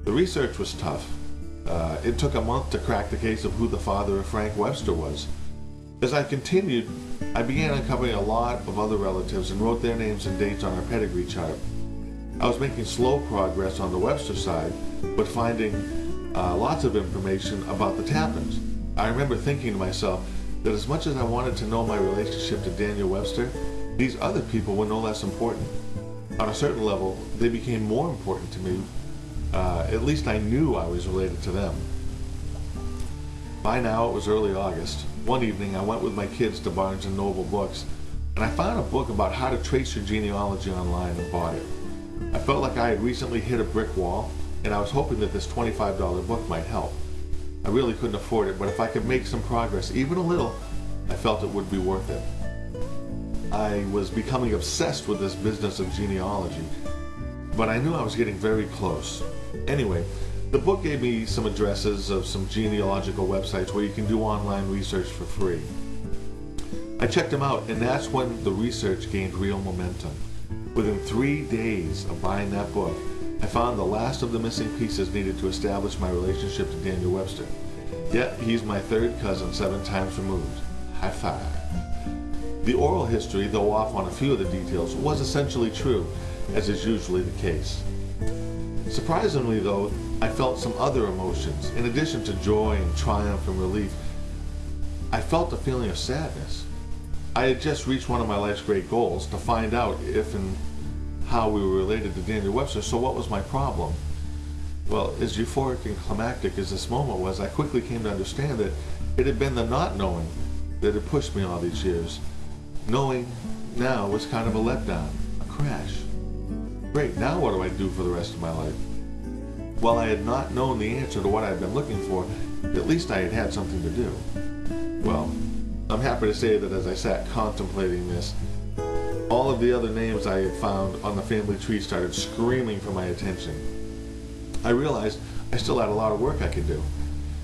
The research was tough. It took a month to crack the case of who the father of Frank Webster was. As I continued, I began uncovering a lot of other relatives and wrote their names and dates on our pedigree chart. I was making slow progress on the Webster side, but finding lots of information about the Tappins. I remember thinking to myself that as much as I wanted to know my relationship to Daniel Webster, these other people were no less important. On a certain level, they became more important to me. At least I knew I was related to them. By now, it was early August. One evening, I went with my kids to Barnes & Noble Books, and I found a book about how to trace your genealogy online and bought it. I felt like I had recently hit a brick wall, and I was hoping that this $25 book might help. I really couldn't afford it, but if I could make some progress, even a little, I felt it would be worth it. I was becoming obsessed with this business of genealogy, but I knew I was getting very close. Anyway, the book gave me some addresses of some genealogical websites where you can do online research for free. I checked them out, and that's when the research gained real momentum. Within 3 days of buying that book, I found the last of the missing pieces needed to establish my relationship to Daniel Webster. Yet, he's my third cousin 7 times removed. High five. The oral history, though off on a few of the details, was essentially true, as is usually the case. Surprisingly, though, I felt some other emotions. In addition to joy and triumph and relief, I felt a feeling of sadness. I had just reached one of my life's great goals, to find out if and how we were related to Daniel Webster, so what was my problem? Well, as euphoric and climactic as this moment was, I quickly came to understand that it had been the not knowing that had pushed me all these years. Knowing now was kind of a letdown, a crash. Great, now what do I do for the rest of my life? While I had not known the answer to what I had been looking for, at least I had had something to do. Well, I'm happy to say that as I sat contemplating this, all of the other names I had found on the family tree started screaming for my attention. I realized I still had a lot of work I could do.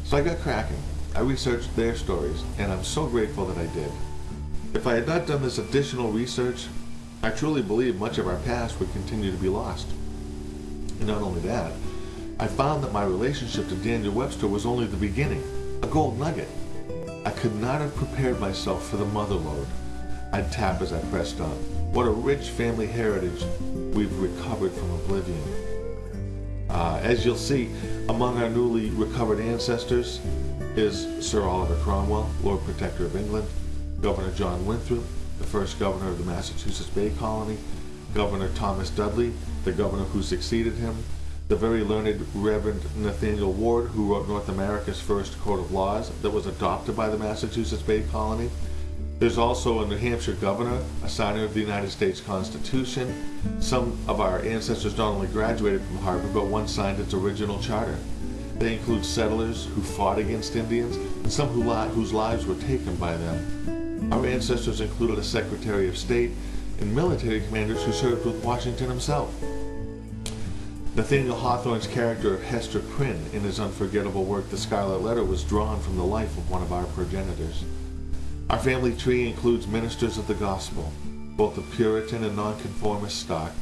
So I got cracking. I researched their stories, and I'm so grateful that I did. If I had not done this additional research, I truly believe much of our past would continue to be lost. And not only that, I found that my relationship to Daniel Webster was only the beginning, a gold nugget. I could not have prepared myself for the motherlode I'd tap as I pressed on. What a rich family heritage we've recovered from oblivion. As you'll see, among our newly recovered ancestors is Sir Oliver Cromwell, Lord Protector of England, Governor John Winthrop, the first governor of the Massachusetts Bay Colony, Governor Thomas Dudley, the governor who succeeded him, the very learned Reverend Nathaniel Ward, who wrote North America's first code of laws that was adopted by the Massachusetts Bay Colony. There's also a New Hampshire governor, a signer of the United States Constitution. Some of our ancestors not only graduated from Harvard, but one signed its original charter. They include settlers who fought against Indians, and some whose lives were taken by them. Our ancestors included a Secretary of State and military commanders who served with Washington himself. Nathaniel Hawthorne's character of Hester Prynne in his unforgettable work The Scarlet Letter was drawn from the life of one of our progenitors. Our family tree includes ministers of the gospel, both of Puritan and nonconformist stock.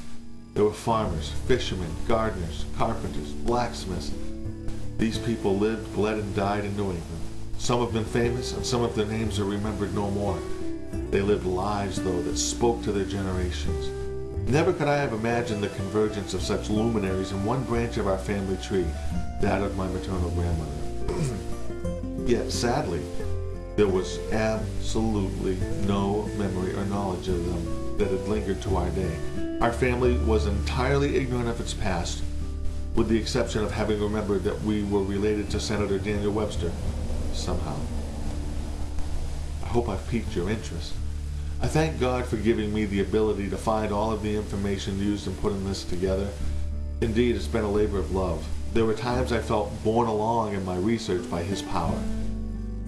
There were farmers, fishermen, gardeners, carpenters, blacksmiths. These people lived, bled, and died in New England. Some have been famous, and some of their names are remembered no more. They lived lives, though, that spoke to their generations. Never could I have imagined the convergence of such luminaries in one branch of our family tree, that of my maternal grandmother. Yet, sadly, there was absolutely no memory or knowledge of them that had lingered to our day. Our family was entirely ignorant of its past, with the exception of having remembered that we were related to Senator Daniel Webster, somehow. I hope I've piqued your interest. I thank God for giving me the ability to find all of the information used in putting this together. Indeed, it's been a labor of love. There were times I felt borne along in my research by His power.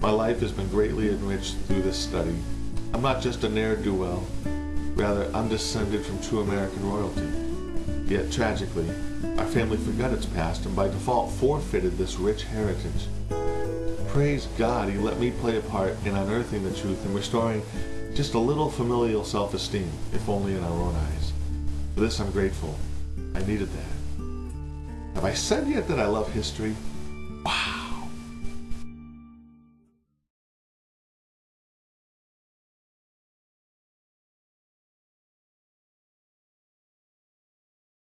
My life has been greatly enriched through this study. I'm not just a ne'er-do-well. Rather, I'm descended from true American royalty. Yet, tragically, our family forgot its past and by default forfeited this rich heritage. Praise God, He let me play a part in unearthing the truth and restoring just a little familial self-esteem, if only in our own eyes. For this I'm grateful. I needed that. Have I said yet that I love history?